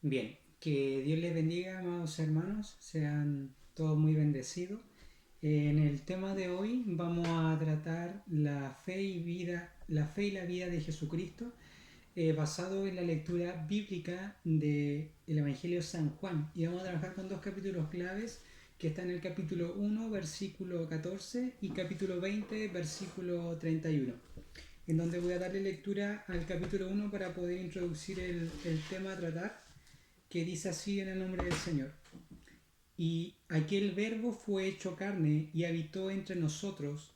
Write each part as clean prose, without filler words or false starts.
Bien, que Dios les bendiga, amados hermanos, sean todos muy bendecidos. En el tema de hoy vamos a tratar la fe y la vida de Jesucristo, basado en la lectura bíblica del Evangelio de San Juan. Y vamos a trabajar con dos capítulos claves que están en el capítulo 1, versículo 14 y capítulo 20, versículo 31, en donde voy a darle lectura al capítulo 1 para poder introducir el tema a tratar, que dice así en el nombre del Señor. Y aquel verbo fue hecho carne y habitó entre nosotros,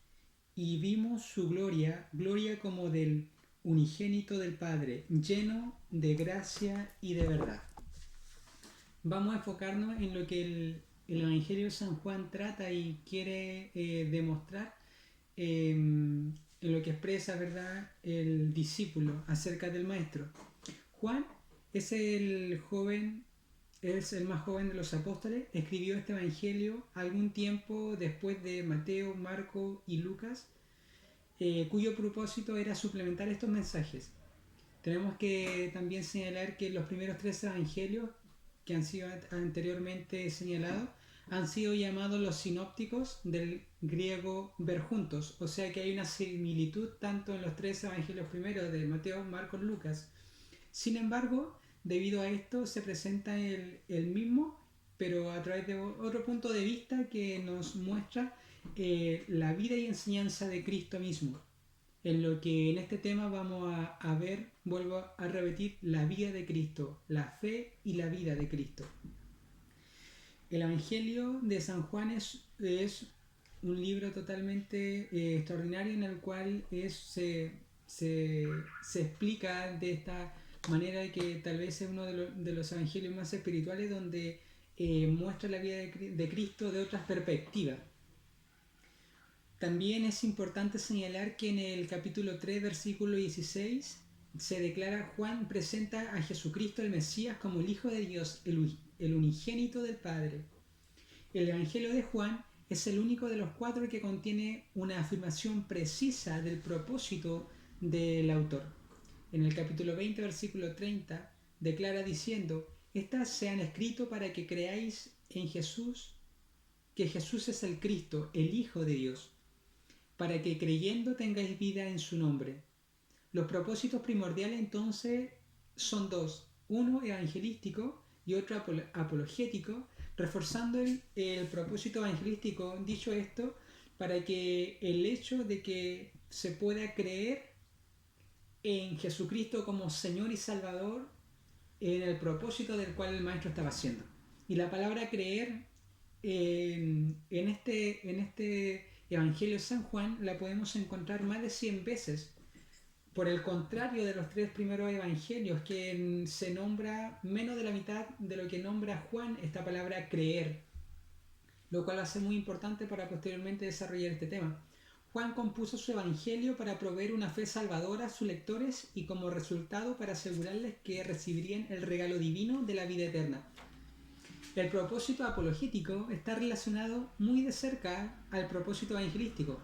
y vimos su gloria, gloria como del unigénito del Padre, lleno de gracia y de verdad. Vamos a enfocarnos en lo que el Evangelio de San Juan trata y quiere demostrar, en lo que expresa, ¿verdad?, el discípulo acerca del Maestro. Juan es es el más joven de los apóstoles. Escribió este evangelio algún tiempo después de Mateo, Marco y Lucas, cuyo propósito era suplementar estos mensajes. Tenemos que también señalar que los primeros tres evangelios que han sido anteriormente señalados han sido llamados los sinópticos, del griego ver juntos, o sea que hay una similitud tanto en los tres evangelios primeros de Mateo, Marcos, Lucas. Sin embargo, debido a esto se presenta el mismo, pero a través de otro punto de vista que nos muestra la vida y enseñanza de Cristo mismo. En lo que en este tema vamos a ver, vuelvo a repetir, la vida de Cristo, la fe y la vida de Cristo. El Evangelio de San Juan es un libro totalmente extraordinario, en el cual se explica de esta manera, que tal vez es uno de los evangelios más espirituales, donde muestra la vida de Cristo de otras perspectivas. También es importante señalar que en el capítulo 3, versículo 16, se declara: Juan presenta a Jesucristo el Mesías como el Hijo de Dios, el unigénito del Padre. El Evangelio de Juan es el único de los cuatro que contiene una afirmación precisa del propósito del autor. En el capítulo 20, versículo 30, declara diciendo: estas se han escrito para que creáis en Jesús, que Jesús es el Cristo, el Hijo de Dios, para que creyendo tengáis vida en su nombre. Los propósitos primordiales entonces son dos: uno evangelístico y otro apologético, reforzando el propósito evangelístico. Dicho esto, para que el hecho de que se pueda creer en Jesucristo como Señor y Salvador, en el propósito del cual el Maestro estaba haciendo. Y la palabra creer en este Evangelio de San Juan la podemos encontrar más de 100 veces. Por el contrario de los tres primeros evangelios, que se nombra menos de la mitad de lo que nombra Juan esta palabra creer, lo cual hace muy importante para posteriormente desarrollar este tema. Juan compuso su evangelio para proveer una fe salvadora a sus lectores y como resultado para asegurarles que recibirían el regalo divino de la vida eterna. El propósito apologético está relacionado muy de cerca al propósito evangelístico.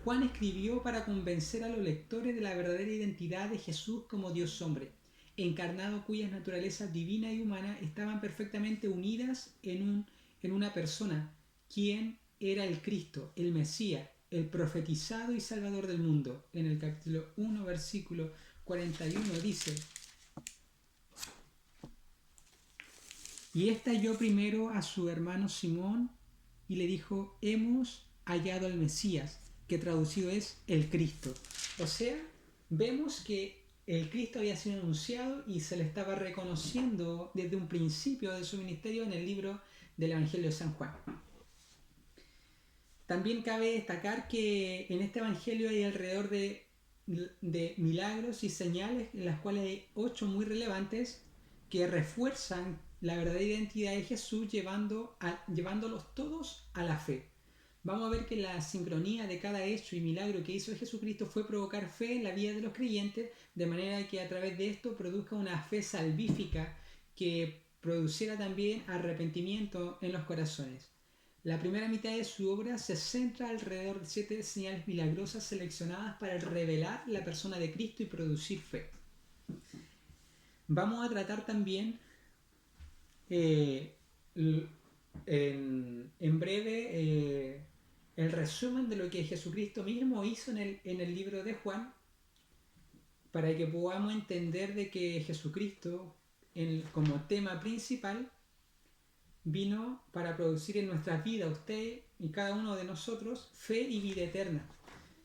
Juan escribió para convencer a los lectores de la verdadera identidad de Jesús como Dios hombre, encarnado, cuyas naturalezas divina y humana estaban perfectamente unidas en una persona, quien era el Cristo, el Mesías, el profetizado y salvador del mundo. En el capítulo 1, versículo 41 dice: y ésta halló primero a su hermano Simón y le dijo: hemos hallado al Mesías, que traducido es el Cristo. O sea, vemos que el Cristo había sido anunciado y se le estaba reconociendo desde un principio de su ministerio en el libro del Evangelio de San Juan. También cabe destacar que en este Evangelio hay alrededor de milagros y señales, en las cuales hay 8 muy relevantes, que refuerzan la verdadera identidad de Jesús, llevándolos todos a la fe. Vamos a ver que la sincronía de cada hecho y milagro que hizo Jesucristo fue provocar fe en la vida de los creyentes, de manera que a través de esto produzca una fe salvífica que produciera también arrepentimiento en los corazones. La primera mitad de su obra se centra alrededor de 7 señales milagrosas seleccionadas para revelar la persona de Cristo y producir fe. Vamos a tratar también l- en breve el resumen de lo que Jesucristo mismo hizo en el libro de Juan, para que podamos entender de que Jesucristo, como tema principal, vino para producir en nuestras vidas, usted y cada uno de nosotros, fe y vida eterna.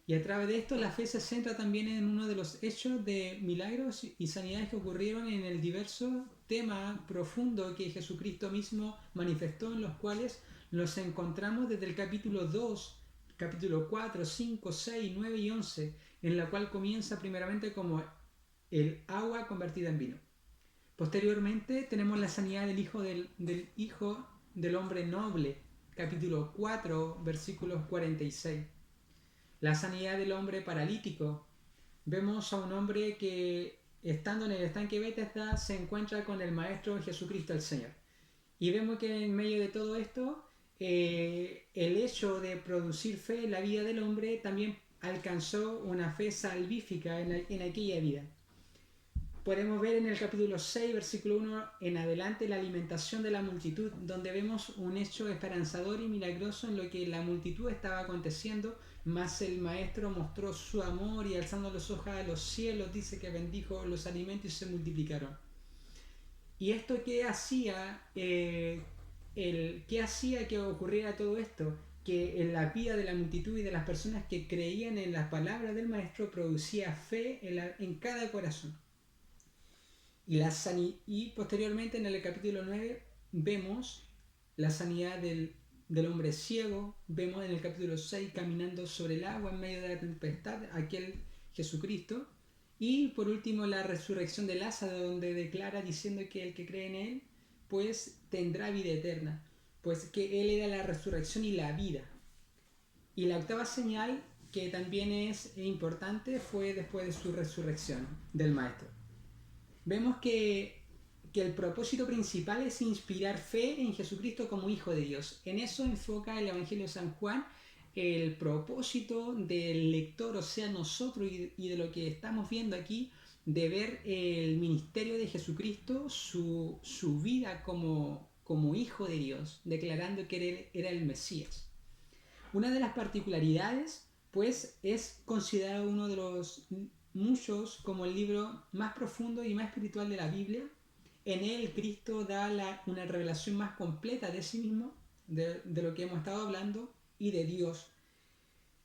Y a través de esto la fe se centra también en uno de los hechos de milagros y sanidades que ocurrieron en el diverso tema profundo que Jesucristo mismo manifestó, en los cuales los encontramos desde el capítulo 2, capítulo 4, 5, 6, 9 y 11, en la cual comienza primeramente como el agua convertida en vino. Posteriormente tenemos la sanidad del hijo del hombre noble, capítulo 4, versículos 46. La sanidad del hombre paralítico. Vemos a un hombre que, estando en el estanque Bethesda, se encuentra con el Maestro Jesucristo el Señor. Y vemos que en medio de todo esto, el hecho de producir fe en la vida del hombre también alcanzó una fe salvífica en aquella vida. Podemos ver en el capítulo 6, versículo 1 en adelante, la alimentación de la multitud, donde vemos un hecho esperanzador y milagroso en lo que la multitud estaba aconteciendo, mas el maestro mostró su amor y alzando los ojos a los cielos, dice que bendijo los alimentos y se multiplicaron. ¿Y esto qué hacía? ¿Qué hacía que ocurriera todo esto? Que en la vida de la multitud y de las personas que creían en las palabras del maestro producía fe en cada corazón. Y posteriormente en el capítulo 9 vemos la sanidad del hombre ciego, vemos en el capítulo 6 caminando sobre el agua en medio de la tempestad, aquel Jesucristo, y por último la resurrección de Lázaro, donde declara diciendo que el que cree en él pues tendrá vida eterna, pues que él era la resurrección y la vida. Y la octava señal, que también es importante, fue después de su resurrección del maestro. Vemos que el propósito principal es inspirar fe en Jesucristo como Hijo de Dios. En eso enfoca el Evangelio de San Juan el propósito del lector, o sea, nosotros y de lo que estamos viendo aquí, de ver el ministerio de Jesucristo, su vida como Hijo de Dios, declarando que él era el Mesías. Una de las particularidades, pues, es considerado uno de los muchos como el libro más profundo y más espiritual de la Biblia. En él Cristo da una revelación más completa de sí mismo, de lo que hemos estado hablando, y de Dios,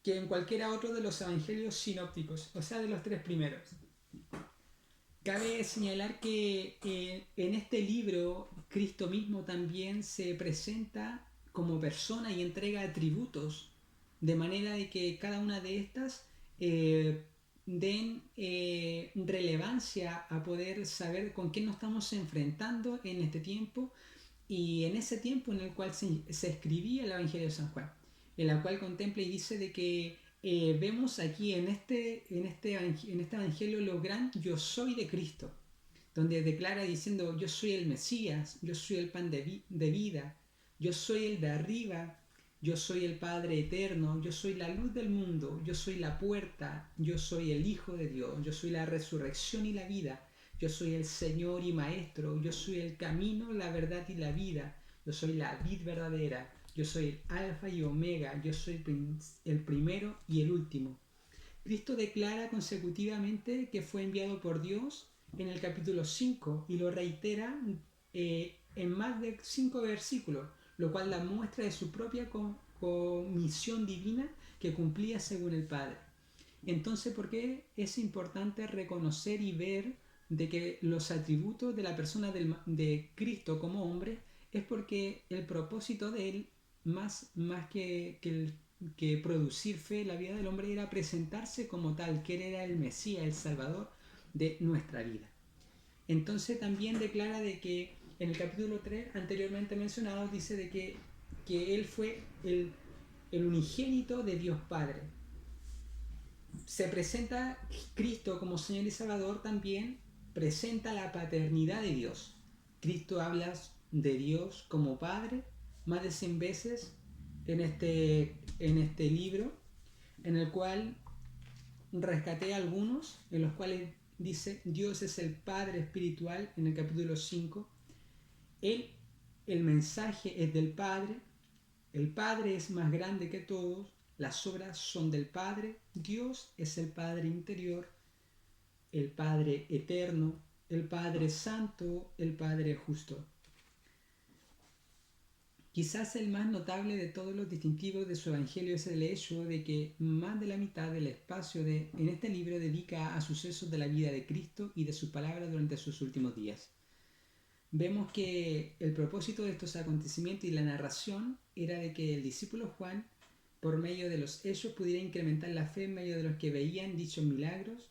que en cualquiera otro de los evangelios sinópticos, o sea, de los tres primeros. Cabe señalar que en este libro Cristo mismo también se presenta como persona y entrega atributos, de manera de que cada una de estas den relevancia a poder saber con qué nos estamos enfrentando en este tiempo y en ese tiempo en el cual se escribía el Evangelio de San Juan, en la cual contempla y dice de que vemos aquí en este Evangelio lo gran yo soy de Cristo, donde declara diciendo yo soy el Mesías, yo soy el pan de vida, yo soy el de arriba, yo soy el Padre eterno, yo soy la luz del mundo, yo soy la puerta, yo soy el Hijo de Dios, yo soy la resurrección y la vida, yo soy el Señor y Maestro, yo soy el camino, la verdad y la vida, yo soy la vid verdadera, yo soy el alfa y omega, yo soy el primero y el último. Cristo declara consecutivamente que fue enviado por Dios en el capítulo 5 y lo reitera en más de 5 versículos, lo cual da muestra de su propia comisión divina que cumplía según el Padre. Entonces, ¿por qué es importante reconocer y ver de que los atributos de la persona de Cristo como hombre es porque el propósito de él, más que producir fe en la vida del hombre, era presentarse como tal, que él era el Mesías, el Salvador de nuestra vida. Entonces también declara de que en el capítulo 3 anteriormente mencionado dice de que él fue el unigénito de Dios Padre. Se presenta Cristo como Señor y Salvador, también presenta la paternidad de Dios. Cristo habla de Dios como Padre más de 100 veces en este libro, en el cual rescaté algunos, en los cuales dice Dios es el Padre espiritual en el capítulo 5. Él el mensaje es del Padre, el Padre es más grande que todos, las obras son del Padre, Dios es el Padre interior, el Padre eterno, el Padre santo, el Padre justo. Quizás el más notable de todos los distintivos de su evangelio es el hecho de que más de la mitad del espacio en este libro dedica a sucesos de la vida de Cristo y de su palabra durante sus últimos días. Vemos que el propósito de estos acontecimientos y la narración era de que el discípulo Juan, por medio de los hechos, pudiera incrementar la fe en medio de los que veían dichos milagros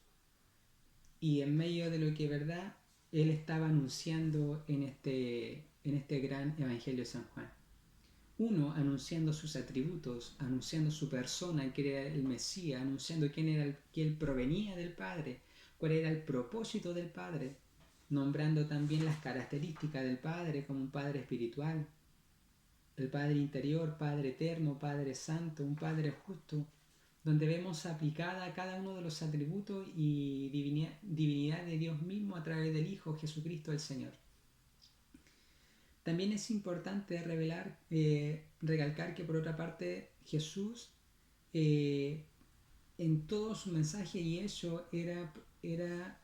y en medio de lo que, verdad, él estaba anunciando en este gran evangelio de San Juan. Uno, anunciando sus atributos, anunciando su persona, que era el Mesías, anunciando que él provenía del Padre, cuál era el propósito del Padre, nombrando también las características del Padre como un Padre espiritual, el Padre interior, Padre eterno, Padre santo, un Padre justo, donde vemos aplicada cada uno de los atributos y divinidad de Dios mismo a través del Hijo Jesucristo el Señor. También es importante recalcar que por otra parte Jesús en todo su mensaje y hecho era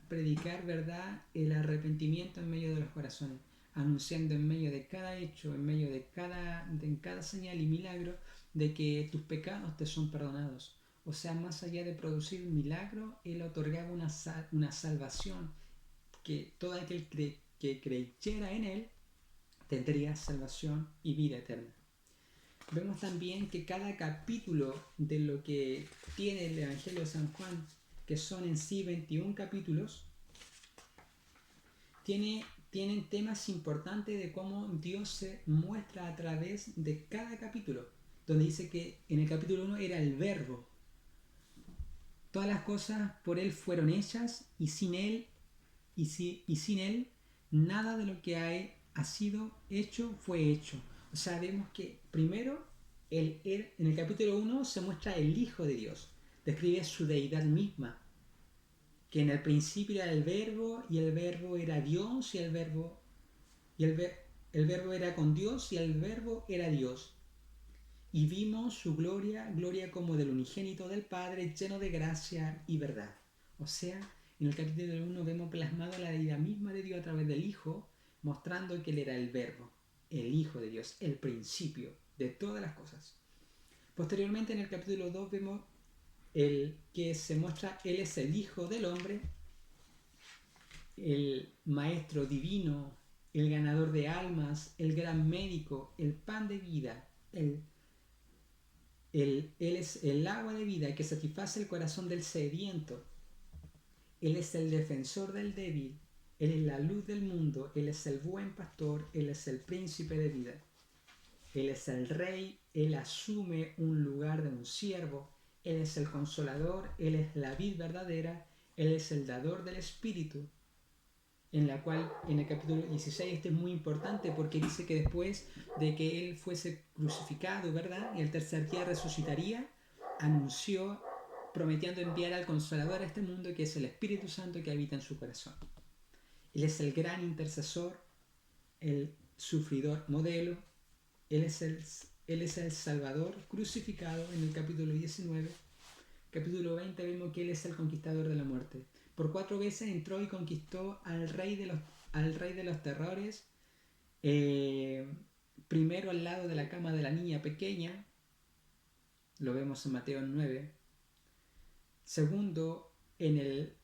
predicar, verdad, el arrepentimiento en medio de los corazones, anunciando en medio de cada hecho, en medio de cada señal y milagro, de que tus pecados te son perdonados. O sea, más allá de producir un milagro, Él otorgaba una salvación, que todo aquel que creyera en Él tendría salvación y vida eterna. Vemos también que cada capítulo de lo que tiene el Evangelio de San Juan, que son en sí 21 capítulos, tienen temas importantes de cómo Dios se muestra a través de cada capítulo, donde dice que en el capítulo 1 era el Verbo. Todas las cosas por Él fueron hechas y sin Él nada de lo que ha sido hecho fue hecho. O sea, vemos que primero en el capítulo 1 se muestra el Hijo de Dios, describe su deidad misma, que en el principio era el Verbo y el Verbo era Dios y el Verbo era con Dios y el Verbo era Dios. Y vimos su gloria como del unigénito del Padre, lleno de gracia y verdad. O sea, en el capítulo 1 vemos plasmado la deidad misma de Dios a través del Hijo, mostrando que Él era el Verbo, el Hijo de Dios, el principio de todas las cosas. Posteriormente, en el capítulo 2 vemos que se muestra Él es el Hijo del Hombre, el Maestro divino, el ganador de almas, el gran médico, el pan de vida, Él es el agua de vida que satisface el corazón del sediento. Él es el defensor del débil. Él es la luz del mundo. Él es el buen pastor. Él es el príncipe de vida. Él es el rey. Él asume un lugar de un siervo. Él es el consolador. Él es la vid verdadera. Él es el dador del espíritu. En la cual, en el capítulo 16, este es muy importante porque dice que después de que Él fuese crucificado, ¿verdad?, y el tercer día resucitaría, anunció, prometiendo enviar al Consolador a este mundo, que es el Espíritu Santo que habita en su corazón. Él es el gran intercesor, el sufridor modelo, Él es el Salvador crucificado en el capítulo 19. Capítulo 20 vemos que Él es el conquistador de la muerte. Por 4 veces entró y conquistó al rey de los terrores. Primero al lado de la cama de la niña pequeña, lo vemos en Mateo 9. Segundo, en el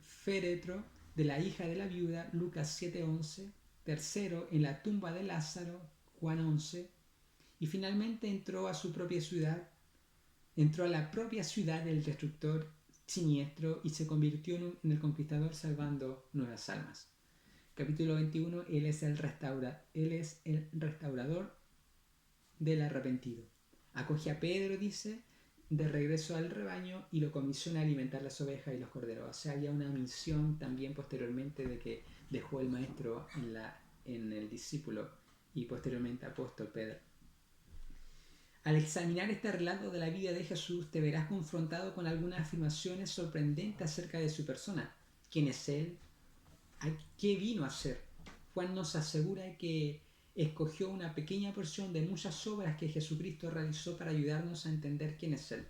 féretro de la hija de la viuda, Lucas 7:11. Tercero, en la tumba de Lázaro, Juan 11. Y finalmente entró a su propia ciudad, entró a la propia ciudad del destructor siniestro y se convirtió en el conquistador, salvando nuevas almas. Capítulo 21, Él es el restaurador del arrepentido. Acoge a Pedro, dice, de regreso al rebaño y lo comisiona a alimentar las ovejas y los corderos. O sea, había una misión también posteriormente de que dejó el maestro en el discípulo y posteriormente apóstol Pedro. Al examinar este relato de la vida de Jesús, te verás confrontado con algunas afirmaciones sorprendentes acerca de su persona. ¿Quién es Él? ¿Qué vino a hacer? Juan nos asegura que escogió una pequeña porción de muchas obras que Jesucristo realizó para ayudarnos a entender quién es Él.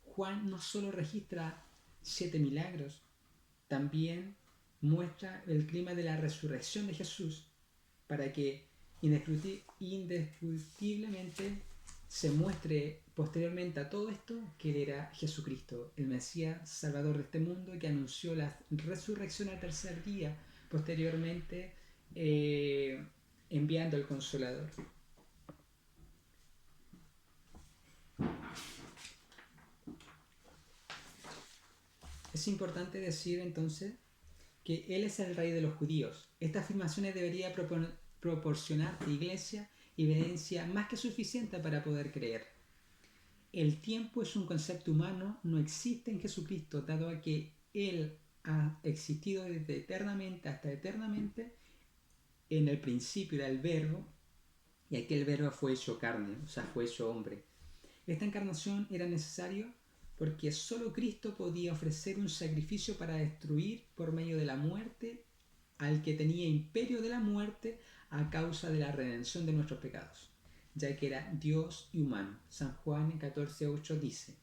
Juan no solo registra 7 milagros, también muestra el clima de la resurrección de Jesús para que indiscutiblemente se muestre posteriormente a todo esto que Él era Jesucristo, el Mesías Salvador de este mundo, que anunció la resurrección al tercer día, posteriormente enviando el Consolador. Es importante decir entonces que Él es el Rey de los judíos. Estas afirmaciones debería proporcionar a la Iglesia evidencia más que suficiente para poder creer. El tiempo es un concepto humano, no existe en Jesucristo, dado a que Él ha existido desde eternamente hasta eternamente. En el principio era el Verbo, y aquel Verbo fue hecho carne, o sea, fue hecho hombre. Esta encarnación era necesaria porque solo Cristo podía ofrecer un sacrificio para destruir por medio de la muerte al que tenía imperio de la muerte a causa de la redención de nuestros pecados, ya que era Dios y humano. San Juan 14:8 dice: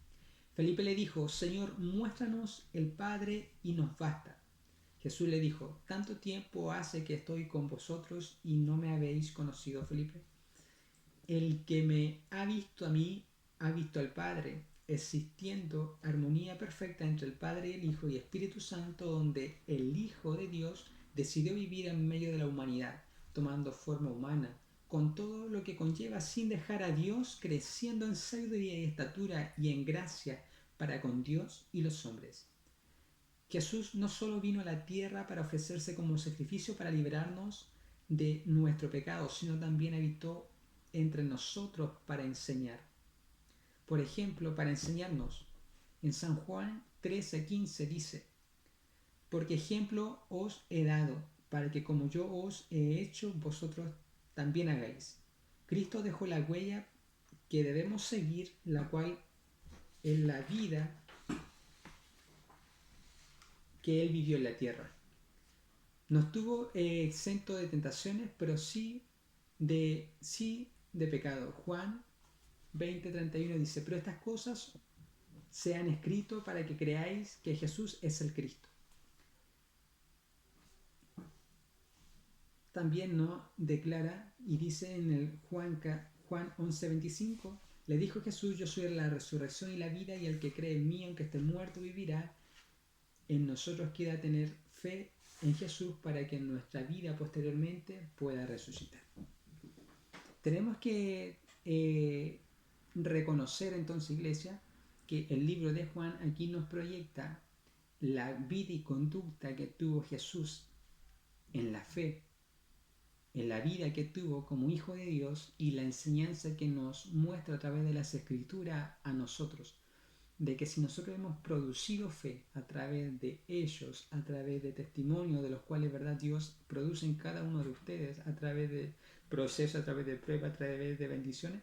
Felipe le dijo: Señor, muéstranos el Padre y nos basta. Jesús le dijo: ¿Tanto tiempo hace que estoy con vosotros y no me habéis conocido, Felipe? El que me ha visto a mí, ha visto al Padre, existiendo armonía perfecta entre el Padre y el Hijo y Espíritu Santo, donde el Hijo de Dios decidió vivir en medio de la humanidad, tomando forma humana, con todo lo que conlleva, sin dejar a Dios, creciendo en sabiduría y estatura y en gracia para con Dios y los hombres. Jesús no solo vino a la tierra para ofrecerse como sacrificio para liberarnos de nuestro pecado, sino también habitó entre nosotros para enseñar. Por ejemplo, para enseñarnos. En San Juan 13:15 dice: Porque ejemplo os he dado, para que como yo os he hecho, vosotros también hagáis. Cristo dejó la huella que debemos seguir, la cual es la vida que Él vivió en la tierra. No estuvo exento de tentaciones, pero sí de pecado. Juan 20:31 dice: Pero estas cosas se han escrito para que creáis que Jesús es el Cristo. También nos declara y dice en el Juan 11:25: Le dijo Jesús: Yo soy la resurrección y la vida, y el que cree en mí, aunque esté muerto, vivirá. En nosotros queda tener fe en Jesús para que en nuestra vida posteriormente pueda resucitar. Tenemos que reconocer entonces, Iglesia, que el libro de Juan aquí nos proyecta la vida y conducta que tuvo Jesús en la fe, en la vida que tuvo como Hijo de Dios, y la enseñanza que nos muestra a través de las Escrituras a nosotros, de que si nosotros hemos producido fe a través de ellos, a través de testimonios de los cuales, verdad, Dios produce en cada uno de ustedes, a través de procesos, a través de pruebas, a través de bendiciones,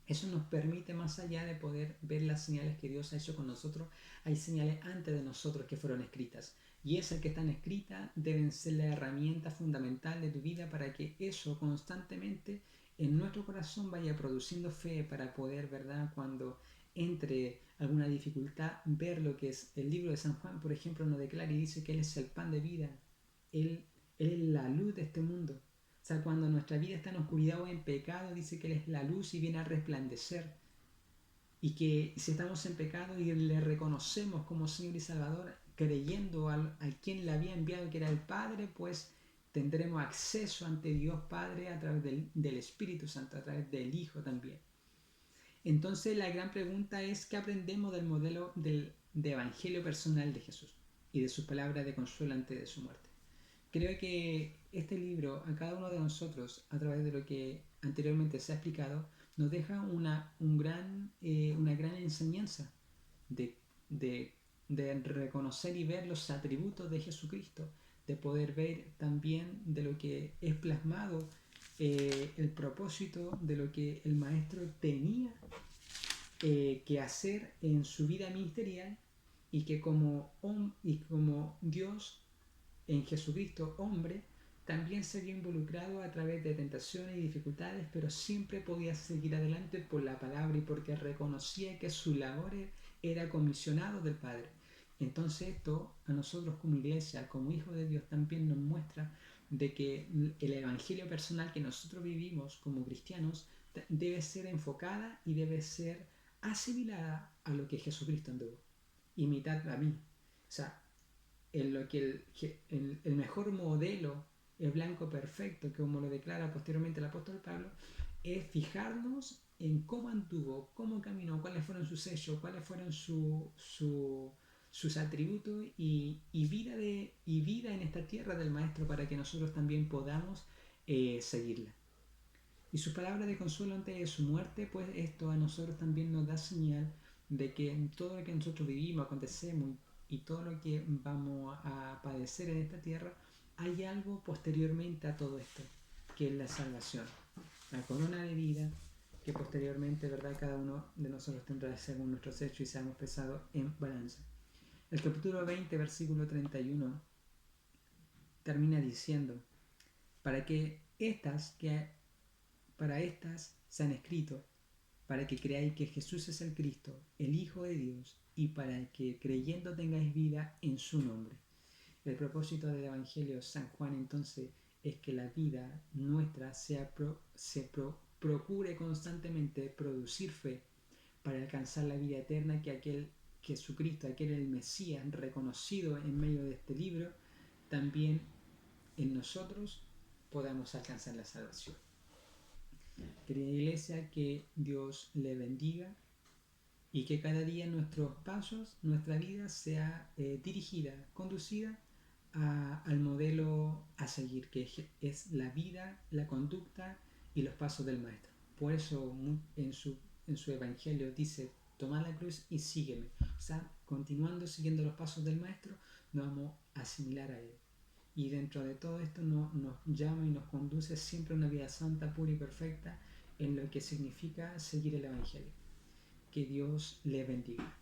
eso nos permite, más allá de poder ver las señales que Dios ha hecho con nosotros, hay señales antes de nosotros que fueron escritas. Y esas que están escritas deben ser la herramienta fundamental de tu vida para que eso constantemente en nuestro corazón vaya produciendo fe para poder, ¿verdad?, cuando entre alguna dificultad, ver lo que es el libro de San Juan, por ejemplo, nos declara y dice que Él es el pan de vida. Él es la luz de este mundo. O sea, cuando nuestra vida está en oscuridad o en pecado, dice que Él es la luz y viene a resplandecer. Y que si estamos en pecado y le reconocemos como Señor y Salvador, creyendo a quien le había enviado, que era el Padre, pues tendremos acceso ante Dios Padre a través del Espíritu Santo, a través del Hijo también. Entonces la gran pregunta es: ¿qué aprendemos del modelo de evangelio personal de Jesús y de sus palabras de consuelo antes de su muerte? Creo que este libro, a cada uno de nosotros, a través de lo que anteriormente se ha explicado, nos deja una gran enseñanza de reconocer y ver los atributos de Jesucristo, de poder ver también de lo que es plasmado el propósito de lo que el Maestro tenía que hacer en su vida ministerial, y que como Dios en Jesucristo hombre también se vio involucrado a través de tentaciones y dificultades, pero siempre podía seguir adelante por la palabra y porque reconocía que su labor era comisionado del Padre. Entonces esto a nosotros como iglesia, como hijos de Dios, también nos muestra de que el evangelio personal que nosotros vivimos como cristianos debe ser enfocada y debe ser asimilada a lo que Jesucristo anduvo. Imitad a mí. O sea, en lo que el mejor modelo, el blanco perfecto, como lo declara posteriormente el apóstol Pablo, es fijarnos en cómo anduvo, cómo caminó, cuáles fueron sus sellos, cuáles fueron sus atributos y vida en esta tierra del Maestro para que nosotros también podamos seguirla. Y sus palabras de consuelo antes de su muerte, pues esto a nosotros también nos da señal de que en todo lo que nosotros vivimos, acontecemos y todo lo que vamos a padecer en esta tierra, hay algo posteriormente a todo esto, que es la salvación, la corona de vida, que posteriormente, ¿verdad?, cada uno de nosotros tendrá según nuestros hechos y seamos pesados en balanza. El capítulo 20, versículo 31, termina diciendo, para estas se han escrito, para que creáis que Jesús es el Cristo, el Hijo de Dios, y para que creyendo tengáis vida en su nombre. El propósito del Evangelio de San Juan entonces es que la vida nuestra procure constantemente producir fe para alcanzar la vida eterna que aquel Jesucristo, aquel el Mesías reconocido en medio de este libro, también en nosotros podamos alcanzar la salvación. Querida iglesia, que Dios le bendiga y que cada día nuestros pasos, nuestra vida sea dirigida, conducida al modelo a seguir, que es la vida, la conducta y los pasos del Maestro. Por eso en su Evangelio dice, toma la cruz y sígueme. O sea, continuando siguiendo los pasos del Maestro, nos vamos a asimilar a Él. Y dentro de todo esto nos llama y nos conduce siempre a una vida santa, pura y perfecta en lo que significa seguir el Evangelio. Que Dios le bendiga.